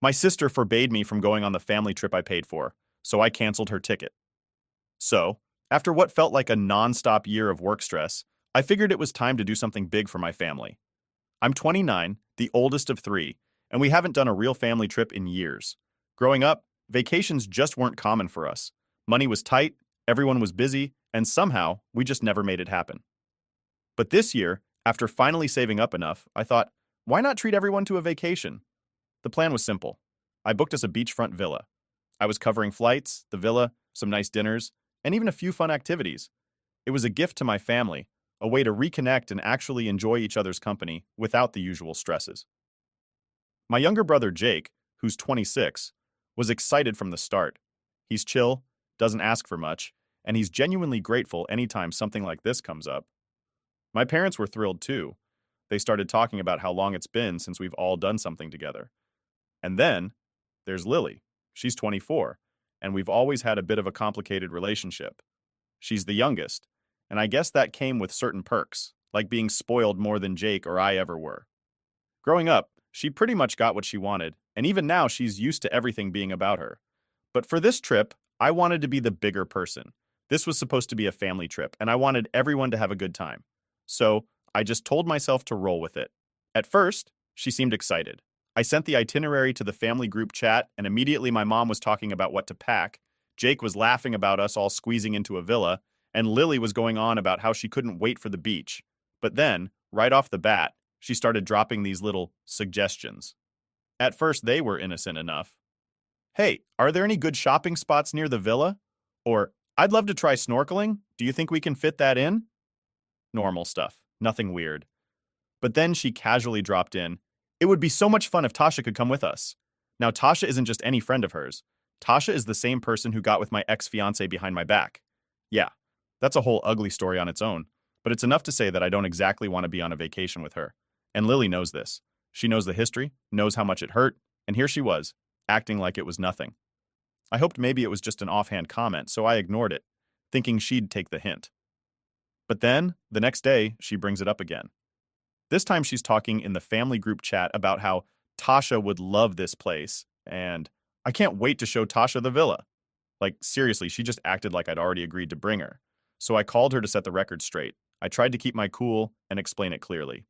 My sister forbade me from going on the family trip I paid for, so I canceled her ticket. So, after what felt like a non-stop year of work stress, I figured it was time to do something big for my family. I'm 29, the oldest of three, and we haven't done a real family trip in years. Growing up, vacations just weren't common for us. Money was tight, everyone was busy, and somehow we just never made it happen. But this year, after finally saving up enough, I thought, why not treat everyone to a vacation? The plan was simple. I booked us a beachfront villa. I was covering flights, the villa, some nice dinners, and even a few fun activities. It was a gift to my family, a way to reconnect and actually enjoy each other's company without the usual stresses. My younger brother Jake, who's 26, was excited from the start. He's chill, doesn't ask for much, and he's genuinely grateful anytime something like this comes up. My parents were thrilled too. They started talking about how long it's been since we've all done something together. And then there's Lily. She's 24, and we've always had a bit of a complicated relationship. She's the youngest, and I guess that came with certain perks, like being spoiled more than Jake or I ever were. Growing up, she pretty much got what she wanted, and even now she's used to everything being about her. But for this trip, I wanted to be the bigger person. This was supposed to be a family trip, and I wanted everyone to have a good time. So, I just told myself to roll with it. At first, she seemed excited. I sent the itinerary to the family group chat, and immediately my mom was talking about what to pack. Jake was laughing about us all squeezing into a villa, and Lily was going on about how she couldn't wait for the beach. But then, right off the bat, she started dropping these little suggestions. At first, they were innocent enough. Hey, are there any good shopping spots near the villa? Or, I'd love to try snorkeling. Do you think we can fit that in? Normal stuff, nothing weird. But then she casually dropped in, it would be so much fun if Tasha could come with us. Now, Tasha isn't just any friend of hers. Tasha is the same person who got with my ex-fiancé behind my back. Yeah, that's a whole ugly story on its own, but it's enough to say that I don't exactly want to be on a vacation with her. And Lily knows this. She knows the history, knows how much it hurt, and here she was, acting like it was nothing. I hoped maybe it was just an offhand comment, so I ignored it, thinking she'd take the hint. But then, the next day, she brings it up again. This time she's talking in the family group chat about how Tasha would love this place, and I can't wait to show Tasha the villa. Like, seriously, she just acted like I'd already agreed to bring her. So I called her to set the record straight. I tried to keep my cool and explain it clearly.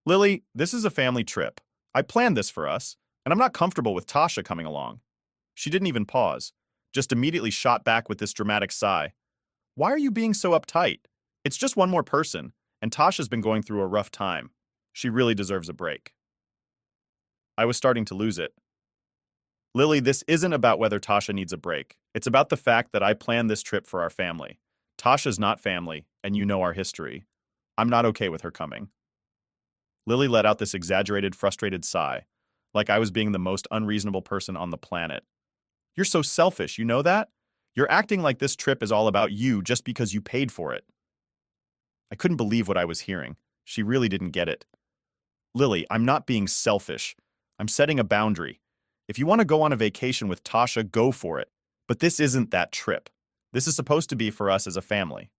Lily, this is a family trip. I planned this for us, and I'm not comfortable with Tasha coming along. She didn't even pause, just immediately shot back with this dramatic sigh. Why are you being so uptight? It's just one more person, and Tasha's been going through a rough time. She really deserves a break. I was starting to lose it. Lily, this isn't about whether Tasha needs a break. It's about the fact that I planned this trip for our family. Tasha's not family, and you know our history. I'm not okay with her coming. Lily let out this exaggerated, frustrated sigh, like I was being the most unreasonable person on the planet. You're so selfish, you know that? You're acting like this trip is all about you just because you paid for it. I couldn't believe what I was hearing. She really didn't get it. Lily, I'm not being selfish. I'm setting a boundary. If you want to go on a vacation with Tasha, go for it. But this isn't that trip. This is supposed to be for us as a family.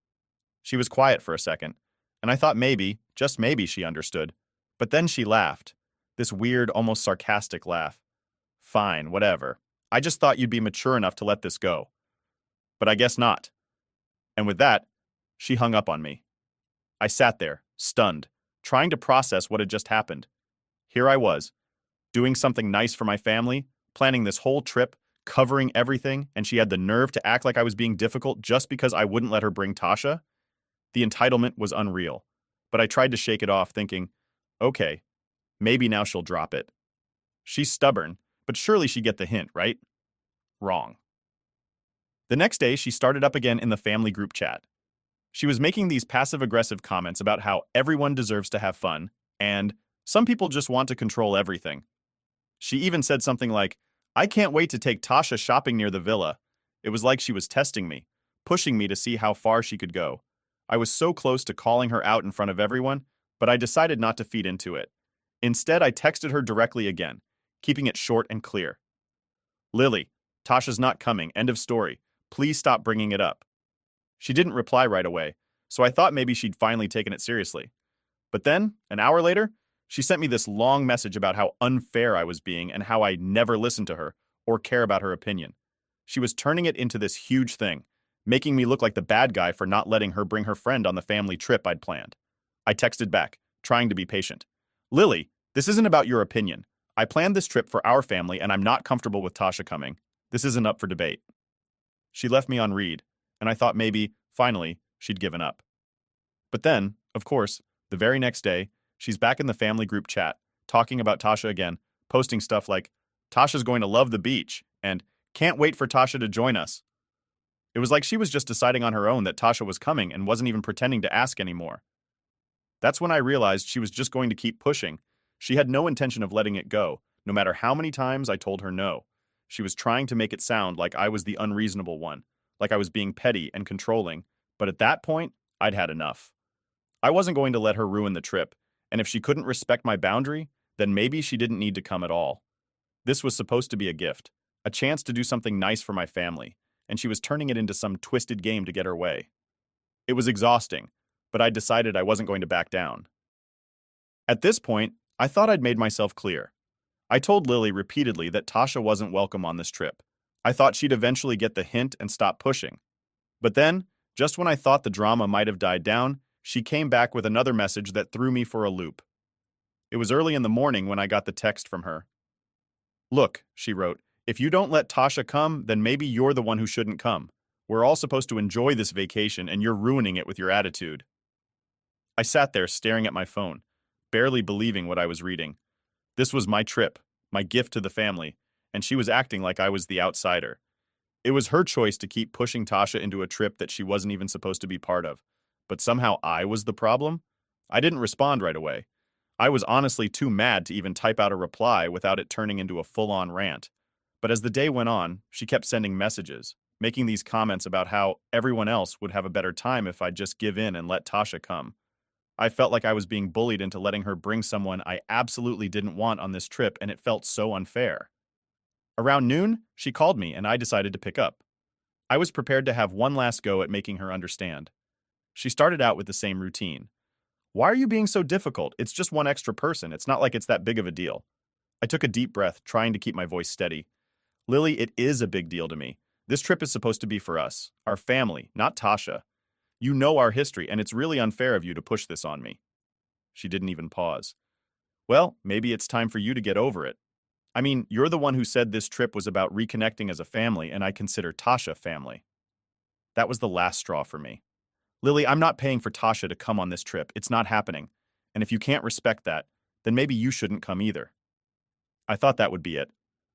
She was quiet for a second, and I thought maybe, just maybe, she understood. But then she laughed. This weird, almost sarcastic laugh. Fine, whatever. I just thought you'd be mature enough to let this go. But I guess not. And with that, she hung up on me. I sat there, stunned, trying to process what had just happened. Here I was, doing something nice for my family, planning this whole trip, covering everything, and she had the nerve to act like I was being difficult just because I wouldn't let her bring Tasha? The entitlement was unreal, but I tried to shake it off, thinking, okay, maybe now she'll drop it. She's stubborn, but surely she'd get the hint, right? Wrong. The next day, she started up again in the family group chat. She was making these passive-aggressive comments about how everyone deserves to have fun, and some people just want to control everything. She even said something like, I can't wait to take Tasha shopping near the villa. It was like she was testing me, pushing me to see how far she could go. I was so close to calling her out in front of everyone, but I decided not to feed into it. Instead, I texted her directly again, keeping it short and clear. Lily, Tasha's not coming, end of story. Please stop bringing it up. She didn't reply right away, so I thought maybe she'd finally taken it seriously. But then, an hour later, She sent me this long message about how unfair I was being and how I never listened to her or care about her opinion. She was turning it into this huge thing, making me look like the bad guy for not letting her bring her friend on the family trip I'd planned. I texted back, trying to be patient. Lily, this isn't about your opinion. I planned this trip for our family and I'm not comfortable with Tasha coming. This isn't up for debate. She left me on read, and I thought maybe, finally, she'd given up. But then, of course, the very next day, she's back in the family group chat, talking about Tasha again, posting stuff like, Tasha's going to love the beach, and can't wait for Tasha to join us. It was like she was just deciding on her own that Tasha was coming and wasn't even pretending to ask anymore. That's when I realized she was just going to keep pushing. She had no intention of letting it go, no matter how many times I told her no. She was trying to make it sound like I was the unreasonable one, like I was being petty and controlling, but at that point, I'd had enough. I wasn't going to let her ruin the trip, and if she couldn't respect my boundary, then maybe she didn't need to come at all. This was supposed to be a gift, a chance to do something nice for my family, and she was turning it into some twisted game to get her way. It was exhausting, but I decided I wasn't going to back down. At this point, I thought I'd made myself clear. I told Lily repeatedly that Tasha wasn't welcome on this trip. I thought she'd eventually get the hint and stop pushing. But then, just when I thought the drama might have died down, she came back with another message that threw me for a loop. It was early in the morning when I got the text from her. Look, she wrote, if you don't let Tasha come, then maybe you're the one who shouldn't come. We're all supposed to enjoy this vacation and you're ruining it with your attitude. I sat there staring at my phone, barely believing what I was reading. This was my trip, my gift to the family, and she was acting like I was the outsider. It was her choice to keep pushing Tasha into a trip that she wasn't even supposed to be part of. But somehow I was the problem? I didn't respond right away. I was honestly too mad to even type out a reply without it turning into a full-on rant. But as the day went on, she kept sending messages, making these comments about how everyone else would have a better time if I'd just give in and let Tasha come. I felt like I was being bullied into letting her bring someone I absolutely didn't want on this trip, and it felt so unfair. Around noon, she called me and I decided to pick up. I was prepared to have one last go at making her understand. She started out with the same routine. Why are you being so difficult? It's just one extra person. It's not like it's that big of a deal. I took a deep breath, trying to keep my voice steady. Lily, it is a big deal to me. This trip is supposed to be for us, our family, not Tasha. You know our history, and it's really unfair of you to push this on me. She didn't even pause. Well, maybe it's time for you to get over it. I mean, you're the one who said this trip was about reconnecting as a family, and I consider Tasha family. That was the last straw for me. Lily, I'm not paying for Tasha to come on this trip. It's not happening. And if you can't respect that, then maybe you shouldn't come either. I thought that would be it.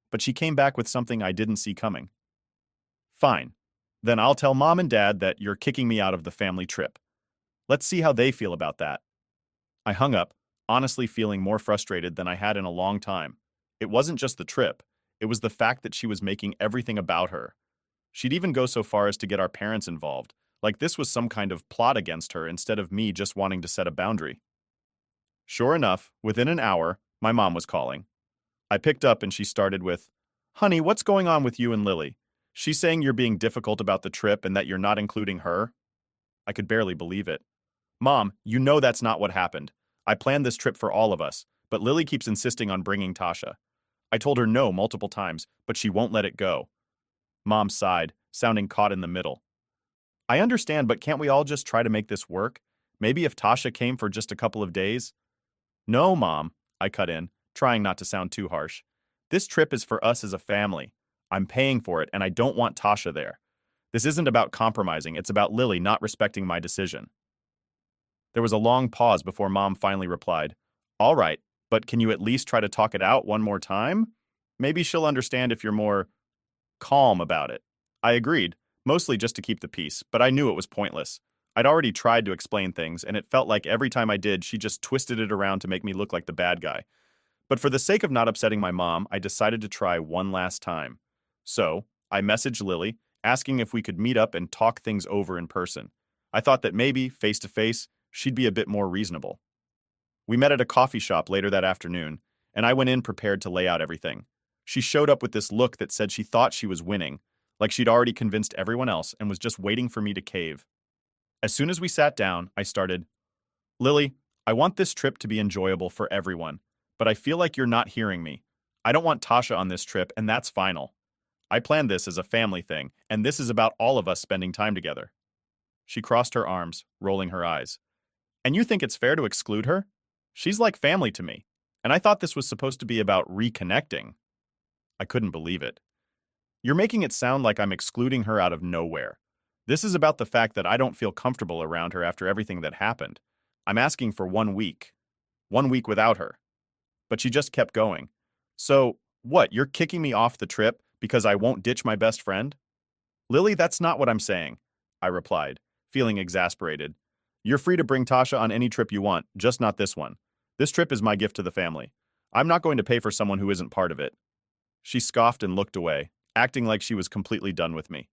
But she came back with something I didn't see coming. Fine. Then I'll tell Mom and Dad that you're kicking me out of the family trip. Let's see how they feel about that. I hung up, honestly feeling more frustrated than I had in a long time. It wasn't just the trip. It was the fact that she was making everything about her. She'd even go so far as to get our parents involved, like this was some kind of plot against her instead of me just wanting to set a boundary. Sure enough, within an hour, my mom was calling. I picked up and she started with, Honey, what's going on with you and Lily? She's saying you're being difficult about the trip and that you're not including her? I could barely believe it. Mom, you know that's not what happened. I planned this trip for all of us, but Lily keeps insisting on bringing Tasha. I told her no multiple times, but she won't let it go. Mom sighed, sounding caught in the middle. I understand, but can't we all just try to make this work? Maybe if Tasha came for just a couple of days? No, Mom, I cut in, trying not to sound too harsh. This trip is for us as a family. I'm paying for it, and I don't want Tasha there. This isn't about compromising, it's about Lily not respecting my decision. There was a long pause before Mom finally replied, All right, but can you at least try to talk it out one more time? Maybe she'll understand if you're more calm about it. I agreed, mostly just to keep the peace, but I knew it was pointless. I'd already tried to explain things, and it felt like every time I did, she just twisted it around to make me look like the bad guy. But for the sake of not upsetting my mom, I decided to try one last time. So, I messaged Lily, asking if we could meet up and talk things over in person. I thought that maybe, face to face, she'd be a bit more reasonable. We met at a coffee shop later that afternoon, and I went in prepared to lay out everything. She showed up with this look that said she thought she was winning, like she'd already convinced everyone else and was just waiting for me to cave. As soon as we sat down, I started, Lily, I want this trip to be enjoyable for everyone, but I feel like you're not hearing me. I don't want Tasha on this trip, and that's final. I planned this as a family thing, and this is about all of us spending time together." She crossed her arms, rolling her eyes. "And you think it's fair to exclude her? She's like family to me, and I thought this was supposed to be about reconnecting." I couldn't believe it. "You're making it sound like I'm excluding her out of nowhere. This is about the fact that I don't feel comfortable around her after everything that happened. I'm asking for 1 week. 1 week without her." But she just kept going. "So, what, you're kicking me off the trip because I won't ditch my best friend?" "Lily, that's not what I'm saying," I replied, feeling exasperated. "You're free to bring Tasha on any trip you want, just not this one. This trip is my gift to the family. I'm not going to pay for someone who isn't part of it." She scoffed and looked away, acting like she was completely done with me.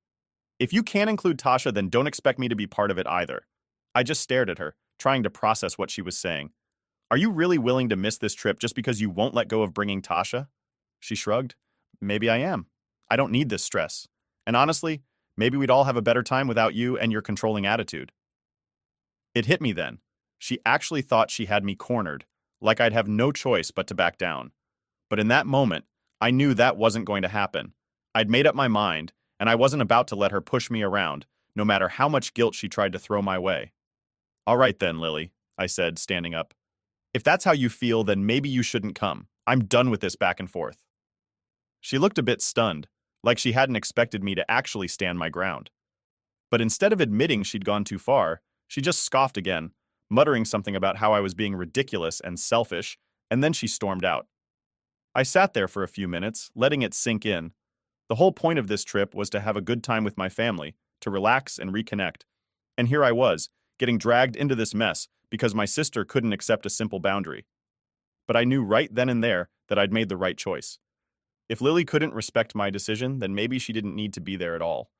"If you can't include Tasha, then don't expect me to be part of it either." I just stared at her, trying to process what she was saying. "Are you really willing to miss this trip just because you won't let go of bringing Tasha?" She shrugged. "Maybe I am. I don't need this stress. And honestly, maybe we'd all have a better time without you and your controlling attitude." It hit me then. She actually thought she had me cornered, like I'd have no choice but to back down. But in that moment, I knew that wasn't going to happen. I'd made up my mind, and I wasn't about to let her push me around, no matter how much guilt she tried to throw my way. "All right then, Lily," I said, standing up. "If that's how you feel, then maybe you shouldn't come. I'm done with this back and forth." She looked a bit stunned, like she hadn't expected me to actually stand my ground. But instead of admitting she'd gone too far, she just scoffed again, muttering something about how I was being ridiculous and selfish, and then she stormed out. I sat there for a few minutes, letting it sink in. The whole point of this trip was to have a good time with my family, to relax and reconnect. And here I was, getting dragged into this mess because my sister couldn't accept a simple boundary. But I knew right then and there that I'd made the right choice. If Lily couldn't respect my decision, then maybe she didn't need to be there at all.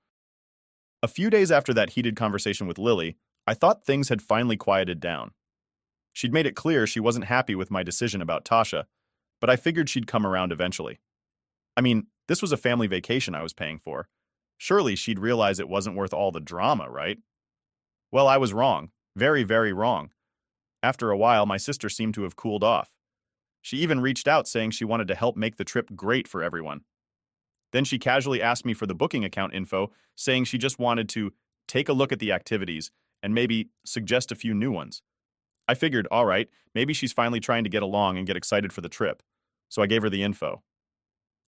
A few days after that heated conversation with Lily, I thought things had finally quieted down. She'd made it clear she wasn't happy with my decision about Tasha, but I figured she'd come around eventually. I mean, this was a family vacation I was paying for. Surely she'd realize it wasn't worth all the drama, right? Well, I was wrong. Very, very wrong. After a while, my sister seemed to have cooled off. She even reached out saying she wanted to help make the trip great for everyone. Then she casually asked me for the booking account info, saying she just wanted to take a look at the activities and maybe suggest a few new ones. I figured, all right, maybe she's finally trying to get along and get excited for the trip. So I gave her the info.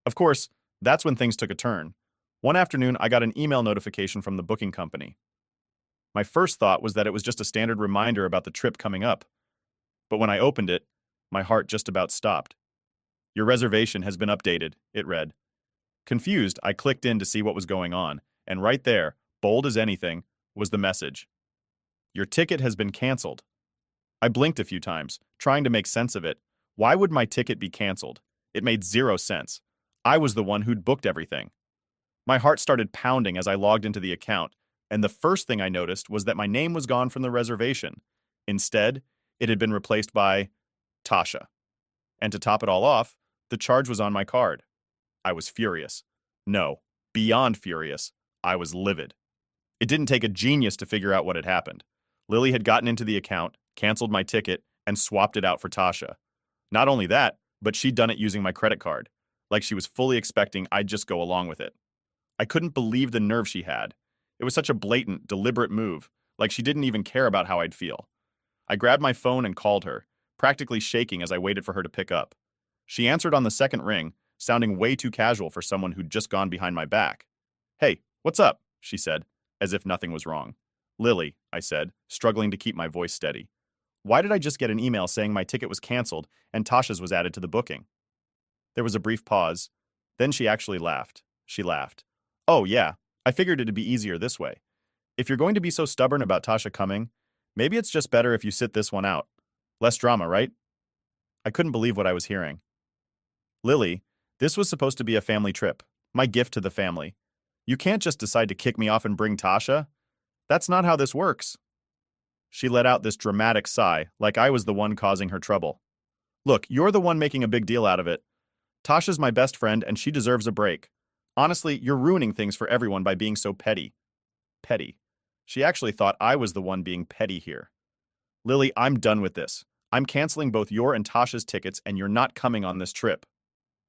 Of course, that's when things took a turn. One afternoon, I got an email notification from the booking company. My first thought was that it was just a standard reminder about the trip coming up. But when I opened it, my heart just about stopped. "Your reservation has been updated," it read. Confused, I clicked in to see what was going on, and right there, bold as anything, was the message. "Your ticket has been canceled." I blinked a few times, trying to make sense of it. Why would my ticket be canceled? It made zero sense. I was the one who'd booked everything. My heart started pounding as I logged into the account, and the first thing I noticed was that my name was gone from the reservation. Instead, it had been replaced by Tasha. And to top it all off, the charge was on my card. I was furious. No, beyond furious. I was livid. It didn't take a genius to figure out what had happened. Lily had gotten into the account, canceled my ticket, and swapped it out for Tasha. Not only that, but she'd done it using my credit card, like she was fully expecting I'd just go along with it. I couldn't believe the nerve she had. It was such a blatant, deliberate move, like she didn't even care about how I'd feel. I grabbed my phone and called her, practically shaking as I waited for her to pick up. She answered on the second ring, sounding way too casual for someone who'd just gone behind my back. "Hey, what's up?" she said, as if nothing was wrong. "Lily," I said, struggling to keep my voice steady. "Why did I just get an email saying my ticket was canceled and Tasha's was added to the booking?" There was a brief pause. Then she actually laughed. She laughed. "Oh, yeah, I figured it'd be easier this way. If you're going to be so stubborn about Tasha coming, maybe it's just better if you sit this one out. Less drama, right?" I couldn't believe what I was hearing. "Lily, this was supposed to be a family trip, my gift to the family. You can't just decide to kick me off and bring Tasha. That's not how this works." She let out this dramatic sigh, like I was the one causing her trouble. "Look, you're the one making a big deal out of it. Tasha's my best friend and she deserves a break. Honestly, you're ruining things for everyone by being so petty." Petty. She actually thought I was the one being petty here. "Lily, I'm done with this. I'm canceling both your and Tasha's tickets and you're not coming on this trip.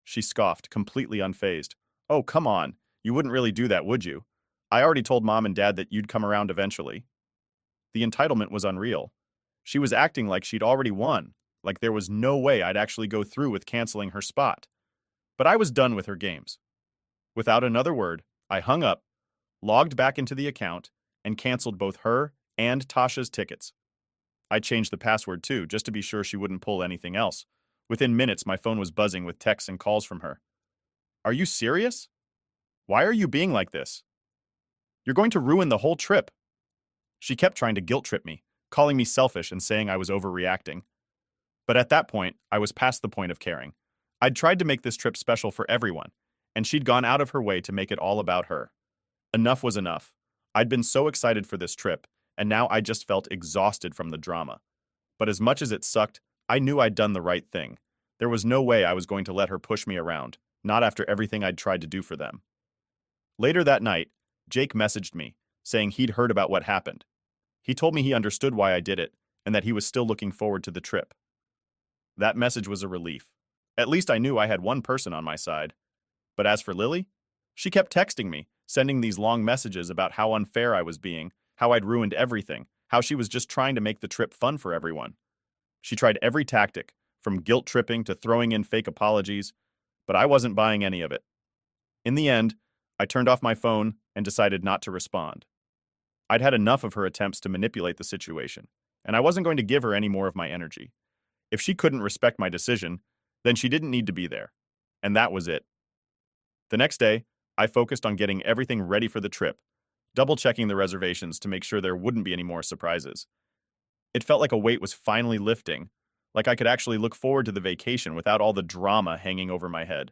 She scoffed, completely unfazed. Oh, come on. You wouldn't really do that, would you? I already told Mom and Dad that you'd come around eventually. The entitlement was unreal. She was acting like she'd already won, like there was no way I'd actually go through with canceling her spot. But I was done with her games. Without another word, I hung up, logged back into the account, and canceled both her and Tasha's tickets. I changed the password too, just to be sure she wouldn't pull anything else. Within minutes, my phone was buzzing with texts and calls from her. Are you serious? Why are you being like this? You're going to ruin the whole trip. She kept trying to guilt trip me, calling me selfish and saying I was overreacting. But at that point, I was past the point of caring. I'd tried to make this trip special for everyone, and she'd gone out of her way to make it all about her. Enough was enough. I'd been so excited for this trip, and now I just felt exhausted from the drama. But as much as it sucked, I knew I'd done the right thing. There was no way I was going to let her push me around, not after everything I'd tried to do for them. Later that night, Jake messaged me, saying he'd heard about what happened. He told me he understood why I did it, and that he was still looking forward to the trip. That message was a relief. At least I knew I had one person on my side. But as for Lily, she kept texting me, sending these long messages about how unfair I was being, how I'd ruined everything, how she was just trying to make the trip fun for everyone. She tried every tactic, from guilt tripping to throwing in fake apologies, but I wasn't buying any of it. In the end, I turned off my phone and decided not to respond. I'd had enough of her attempts to manipulate the situation, and I wasn't going to give her any more of my energy. If she couldn't respect my decision, then she didn't need to be there. And that was it. The next day, I focused on getting everything ready for the trip, double-checking the reservations to make sure there wouldn't be any more surprises. It felt like a weight was finally lifting, like I could actually look forward to the vacation without all the drama hanging over my head.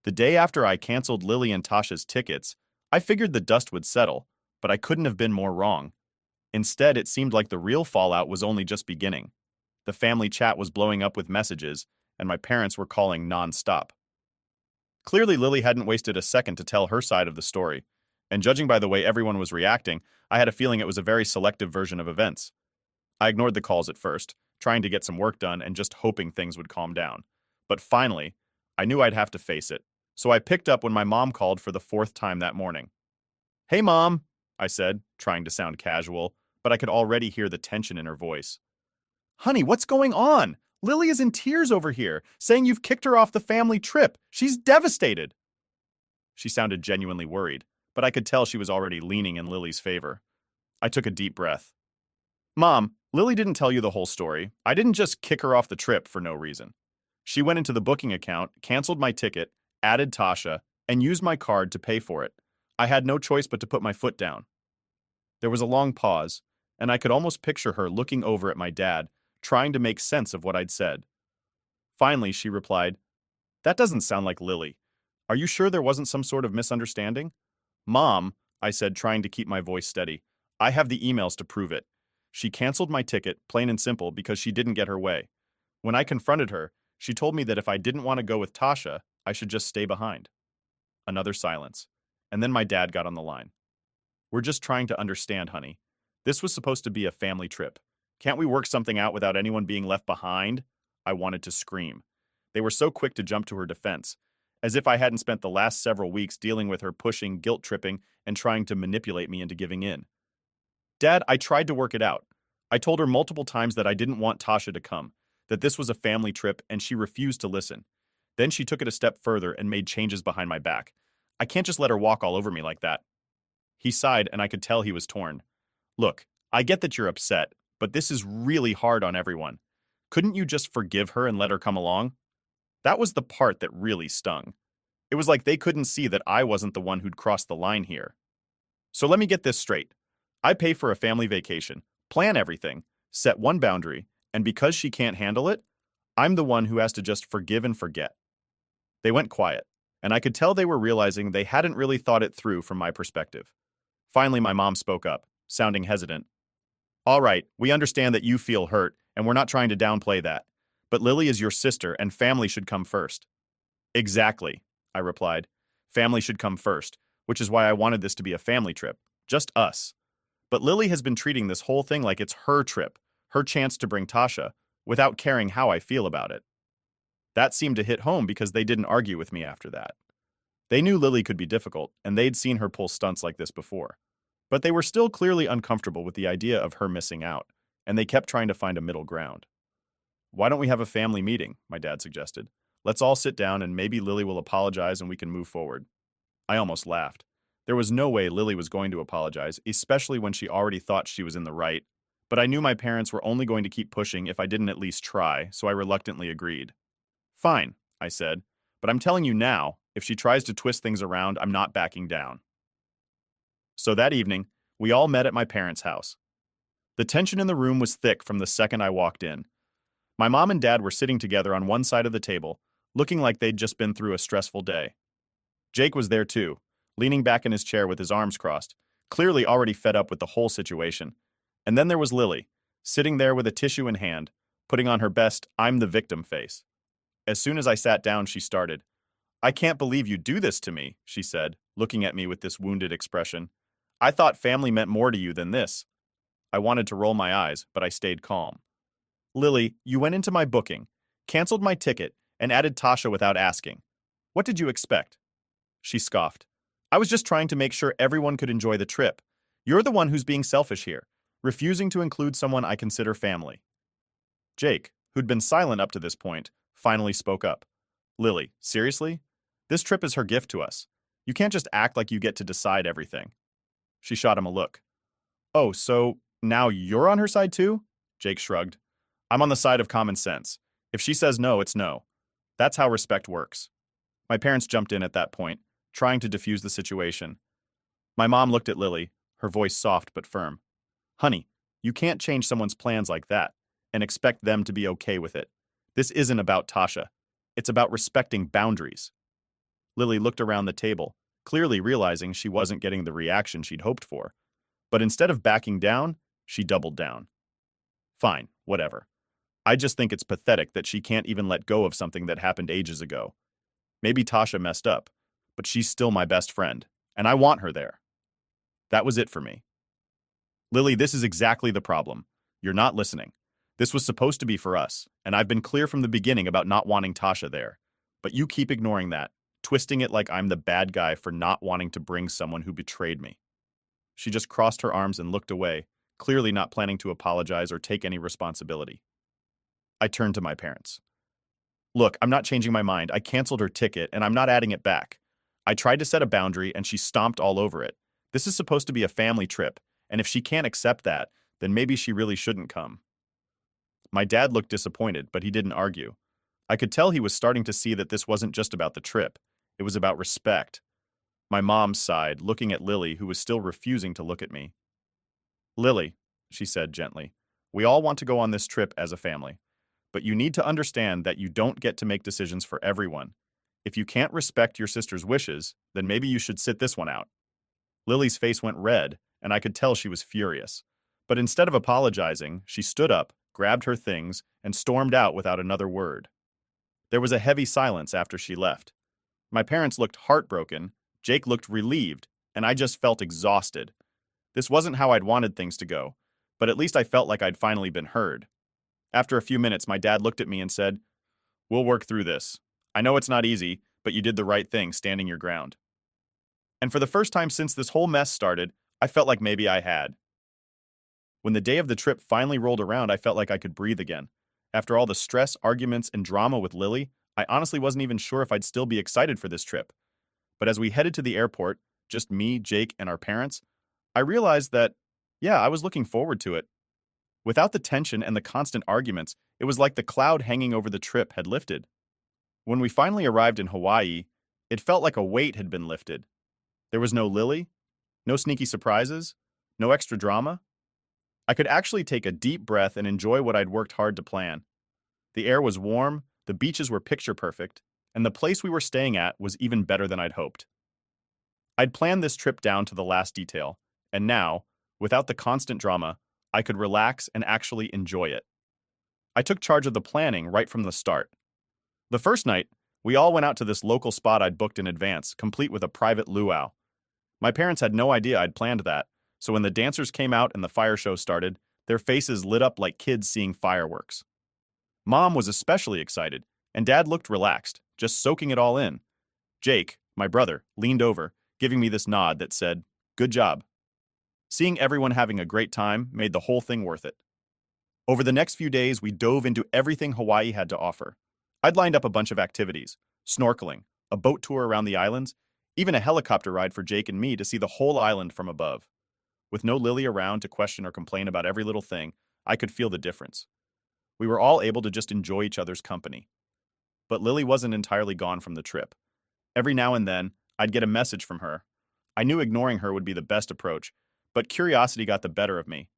The day after I canceled Lily and Tasha's tickets, I figured the dust would settle, but I couldn't have been more wrong. Instead, it seemed like the real fallout was only just beginning. The family chat was blowing up with messages, and my parents were calling non-stop. Clearly, Lily hadn't wasted a second to tell her side of the story, and judging by the way everyone was reacting, I had a feeling it was a very selective version of events. I ignored the calls at first, trying to get some work done and just hoping things would calm down. But finally, I knew I'd have to face it, so I picked up when my mom called for the fourth time that morning. "Hey, Mom," I said, trying to sound casual, but I could already hear the tension in her voice. "Honey, what's going on? Lily is in tears over here, saying you've kicked her off the family trip. She's devastated." She sounded genuinely worried, but I could tell she was already leaning in Lily's favor. I took a deep breath. "Mom, Lily didn't tell you the whole story. I didn't just kick her off the trip for no reason. She went into the booking account, canceled my ticket, added Tasha, and used my card to pay for it. I had no choice but to put my foot down." There was a long pause, and I could almost picture her looking over at my dad, trying to make sense of what I'd said. Finally, she replied, "That doesn't sound like Lily. Are you sure there wasn't some sort of misunderstanding?" "Mom," I said, trying to keep my voice steady, "I have the emails to prove it. She canceled my ticket, plain and simple, because she didn't get her way. When I confronted her, she told me that if I didn't want to go with Tasha, I should just stay behind." Another silence, and then my dad got on the line. "We're just trying to understand, honey. This was supposed to be a family trip. Can't we work something out without anyone being left behind?" I wanted to scream. They were so quick to jump to her defense, as if I hadn't spent the last several weeks dealing with her pushing, guilt-tripping, and trying to manipulate me into giving in. "Dad, I tried to work it out. I told her multiple times that I didn't want Tasha to come, that this was a family trip, and she refused to listen. Then she took it a step further and made changes behind my back. I can't just let her walk all over me like that." He sighed, and I could tell he was torn. "Look, I get that you're upset, but this is really hard on everyone. Couldn't you just forgive her and let her come along?" That was the part that really stung. It was like they couldn't see that I wasn't the one who'd crossed the line here. "So let me get this straight. I pay for a family vacation, plan everything, set one boundary, and because she can't handle it, I'm the one who has to just forgive and forget." They went quiet, and I could tell they were realizing they hadn't really thought it through from my perspective. Finally, my mom spoke up, sounding hesitant. "All right, we understand that you feel hurt, and we're not trying to downplay that. But Lily is your sister, and family should come first." "Exactly," I replied. "Family should come first, which is why I wanted this to be a family trip. Just us. But Lily has been treating this whole thing like it's her trip, her chance to bring Tasha, without caring how I feel about it. That seemed to hit home because they didn't argue with me after that. They knew Lily could be difficult, and they'd seen her pull stunts like this before. But they were still clearly uncomfortable with the idea of her missing out, and they kept trying to find a middle ground. "Why don't we have a family meeting?" my dad suggested. "Let's all sit down and maybe Lily will apologize and we can move forward." I almost laughed. There was no way Lily was going to apologize, especially when she already thought she was in the right. But I knew my parents were only going to keep pushing if I didn't at least try, so I reluctantly agreed. "Fine," I said, "but I'm telling you now, if she tries to twist things around, I'm not backing down." So that evening, we all met at my parents' house. The tension in the room was thick from the second I walked in. My mom and dad were sitting together on one side of the table, looking like they'd just been through a stressful day. Jake was there too, leaning back in his chair with his arms crossed, clearly already fed up with the whole situation. And then there was Lily, sitting there with a tissue in hand, putting on her best "I'm the victim" face. As soon as I sat down, she started. "I can't believe you do this to me," she said, looking at me with this wounded expression. "I thought family meant more to you than this." I wanted to roll my eyes, but I stayed calm. "Lily, you went into my booking, canceled my ticket, and added Tasha without asking. What did you expect?" She scoffed. "I was just trying to make sure everyone could enjoy the trip. You're the one who's being selfish here, refusing to include someone I consider family." Jake, who'd been silent up to this point, finally spoke up. "Lily, seriously? This trip is her gift to us. You can't just act like you get to decide everything." She shot him a look. "Oh, so now you're on her side too?" Jake shrugged. "I'm on the side of common sense. If she says no, it's no. That's how respect works." My parents jumped in at that point, trying to defuse the situation. My mom looked at Lily, her voice soft but firm. "Honey, you can't change someone's plans like that and expect them to be okay with it. This isn't about Tasha. It's about respecting boundaries." Lily looked around the table, clearly realizing she wasn't getting the reaction she'd hoped for. But instead of backing down, she doubled down. "Fine, whatever. I just think it's pathetic that she can't even let go of something that happened ages ago. Maybe Tasha messed up, but she's still my best friend, and I want her there." That was it for me. "Lily, this is exactly the problem. You're not listening. This was supposed to be for us, and I've been clear from the beginning about not wanting Tasha there. But you keep ignoring that, twisting it like I'm the bad guy for not wanting to bring someone who betrayed me." She just crossed her arms and looked away, clearly not planning to apologize or take any responsibility. I turned to my parents. "Look, I'm not changing my mind. I canceled her ticket, and I'm not adding it back. I tried to set a boundary, and she stomped all over it. This is supposed to be a family trip, and if she can't accept that, then maybe she really shouldn't come." My dad looked disappointed, but he didn't argue. I could tell he was starting to see that this wasn't just about the trip. It was about respect. My mom sighed, looking at Lily, who was still refusing to look at me. "Lily," she said gently, "we all want to go on this trip as a family. But you need to understand that you don't get to make decisions for everyone. If you can't respect your sister's wishes, then maybe you should sit this one out." Lily's face went red, and I could tell she was furious. But instead of apologizing, she stood up, grabbed her things, and stormed out without another word. There was a heavy silence after she left. My parents looked heartbroken, Jake looked relieved, and I just felt exhausted. This wasn't how I'd wanted things to go, but at least I felt like I'd finally been heard. After a few minutes, my dad looked at me and said, "We'll work through this. I know it's not easy, but you did the right thing standing your ground." And for the first time since this whole mess started, I felt like maybe I had. When the day of the trip finally rolled around, I felt like I could breathe again. After all the stress, arguments, and drama with Lily, I honestly wasn't even sure if I'd still be excited for this trip. But as we headed to the airport, just me, Jake, and our parents, I realized that, yeah, I was looking forward to it. Without the tension and the constant arguments, it was like the cloud hanging over the trip had lifted. When we finally arrived in Hawaii, it felt like a weight had been lifted. There was no Lily, no sneaky surprises, no extra drama. I could actually take a deep breath and enjoy what I'd worked hard to plan. The air was warm, the beaches were picture perfect, and the place we were staying at was even better than I'd hoped. I'd planned this trip down to the last detail, and now, without the constant drama, I could relax and actually enjoy it. I took charge of the planning right from the start. The first night, we all went out to this local spot I'd booked in advance, complete with a private luau. My parents had no idea I'd planned that, so when the dancers came out and the fire show started, their faces lit up like kids seeing fireworks. Mom was especially excited, and Dad looked relaxed, just soaking it all in. Jake, my brother, leaned over, giving me this nod that said, "Good job." Seeing everyone having a great time made the whole thing worth it. Over the next few days, we dove into everything Hawaii had to offer. I'd lined up a bunch of activities: snorkeling, a boat tour around the islands, even a helicopter ride for Jake and me to see the whole island from above. With no Lily around to question or complain about every little thing, I could feel the difference. We were all able to just enjoy each other's company. But Lily wasn't entirely gone from the trip. Every now and then, I'd get a message from her. I knew ignoring her would be the best approach, but curiosity got the better of me.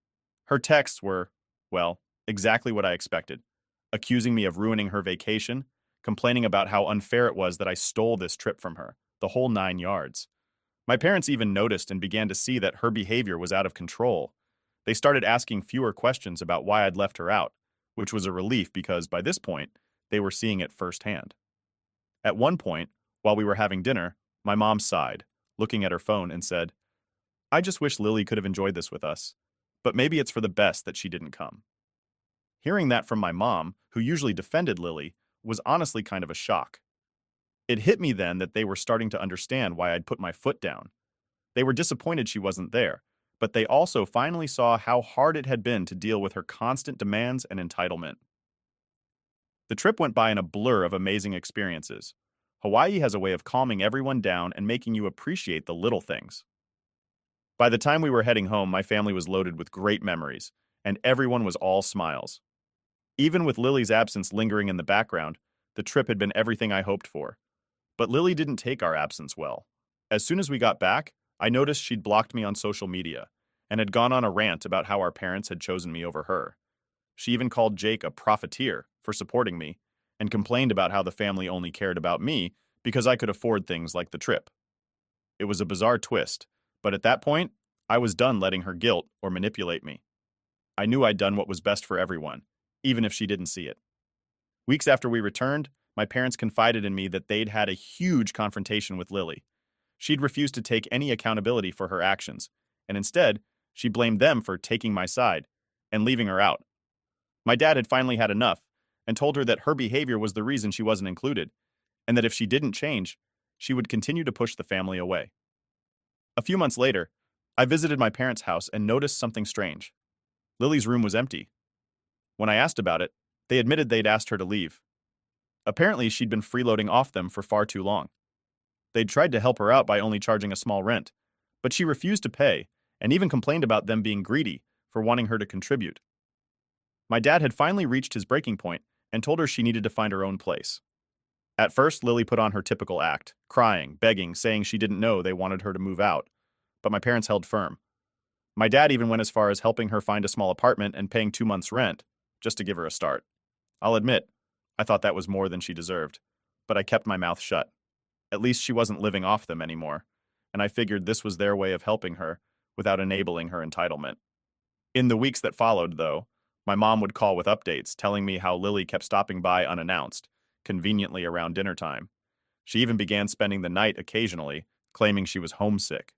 Her texts were, well, exactly what I expected: accusing me of ruining her vacation, complaining about how unfair it was that I stole this trip from her, the whole 9 yards. My parents even noticed and began to see that her behavior was out of control. They started asking fewer questions about why I'd left her out, which was a relief because, by this point, they were seeing it firsthand. At one point, while we were having dinner, my mom sighed, looking at her phone, and said, "I just wish Lily could have enjoyed this with us, but maybe it's for the best that she didn't come." Hearing that from my mom, who usually defended Lily, was honestly kind of a shock. It hit me then that they were starting to understand why I'd put my foot down. They were disappointed she wasn't there, but they also finally saw how hard it had been to deal with her constant demands and entitlement. The trip went by in a blur of amazing experiences. Hawaii has a way of calming everyone down and making you appreciate the little things. By the time we were heading home, my family was loaded with great memories, and everyone was all smiles. Even with Lily's absence lingering in the background, the trip had been everything I hoped for. But Lily didn't take our absence well. As soon as we got back, I noticed she'd blocked me on social media and had gone on a rant about how our parents had chosen me over her. She even called Jake a profiteer for supporting me and complained about how the family only cared about me because I could afford things like the trip. It was a bizarre twist, but at that point, I was done letting her guilt or manipulate me. I knew I'd done what was best for everyone, even if she didn't see it. Weeks after we returned, my parents confided in me that they'd had a huge confrontation with Lily. She'd refused to take any accountability for her actions, and instead, she blamed them for taking my side and leaving her out. My dad had finally had enough and told her that her behavior was the reason she wasn't included, and that if she didn't change, she would continue to push the family away. A few months later, I visited my parents' house and noticed something strange. Lily's room was empty. When I asked about it, they admitted they'd asked her to leave. Apparently, she'd been freeloading off them for far too long. They'd tried to help her out by only charging a small rent, but she refused to pay and even complained about them being greedy for wanting her to contribute. My dad had finally reached his breaking point and told her she needed to find her own place. At first, Lily put on her typical act, crying, begging, saying she didn't know they wanted her to move out, but my parents held firm. My dad even went as far as helping her find a small apartment and paying 2 months' rent, just to give her a start. I'll admit, I thought that was more than she deserved, but I kept my mouth shut. At least she wasn't living off them anymore, and I figured this was their way of helping her without enabling her entitlement. In the weeks that followed, though, my mom would call with updates, telling me how Lily kept stopping by unannounced, conveniently around dinner time. She even began spending the night occasionally, claiming she was homesick.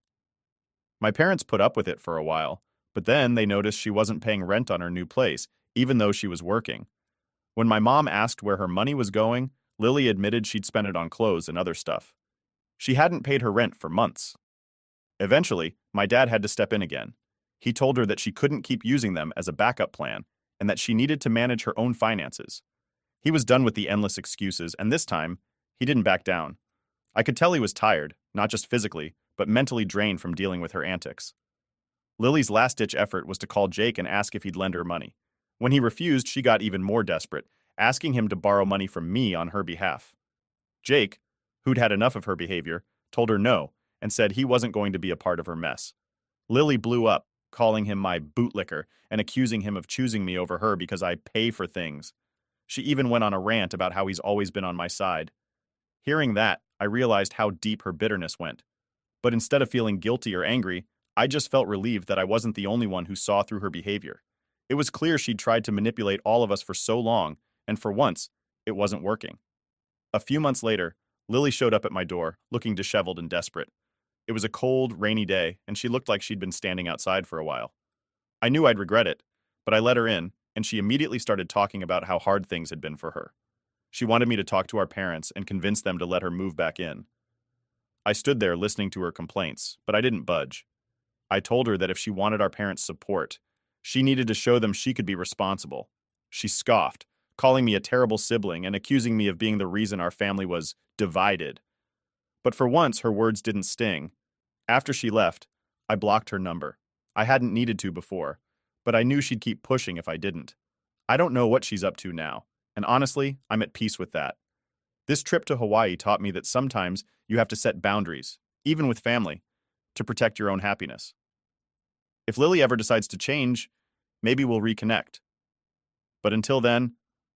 My parents put up with it for a while, but then they noticed she wasn't paying rent on her new place, even though she was working. When my mom asked where her money was going, Lily admitted she'd spent it on clothes and other stuff. She hadn't paid her rent for months. Eventually, my dad had to step in again. He told her that she couldn't keep using them as a backup plan and that she needed to manage her own finances. He was done with the endless excuses, and this time, he didn't back down. I could tell he was tired, not just physically, but mentally drained from dealing with her antics. Lily's last-ditch effort was to call Jake and ask if he'd lend her money. When he refused, she got even more desperate, asking him to borrow money from me on her behalf. Jake, who'd had enough of her behavior, told her no and said he wasn't going to be a part of her mess. Lily blew up, calling him my bootlicker and accusing him of choosing me over her because I pay for things. She even went on a rant about how he's always been on my side. Hearing that, I realized how deep her bitterness went. But instead of feeling guilty or angry, I just felt relieved that I wasn't the only one who saw through her behavior. It was clear she'd tried to manipulate all of us for so long, and for once, it wasn't working. A few months later, Lily showed up at my door, looking disheveled and desperate. It was a cold, rainy day, and she looked like she'd been standing outside for a while. I knew I'd regret it, but I let her in and she immediately started talking about how hard things had been for her. She wanted me to talk to our parents and convince them to let her move back in. I stood there listening to her complaints, but I didn't budge. I told her that if she wanted our parents' support, she needed to show them she could be responsible. She scoffed, calling me a terrible sibling and accusing me of being the reason our family was divided. But for once, her words didn't sting. After she left, I blocked her number. I hadn't needed to before, but I knew she'd keep pushing if I didn't. I don't know what she's up to now, and honestly, I'm at peace with that. This trip to Hawaii taught me that sometimes you have to set boundaries, even with family, to protect your own happiness. If Lily ever decides to change, maybe we'll reconnect. But until then,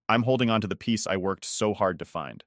I'm holding on to the peace I worked so hard to find.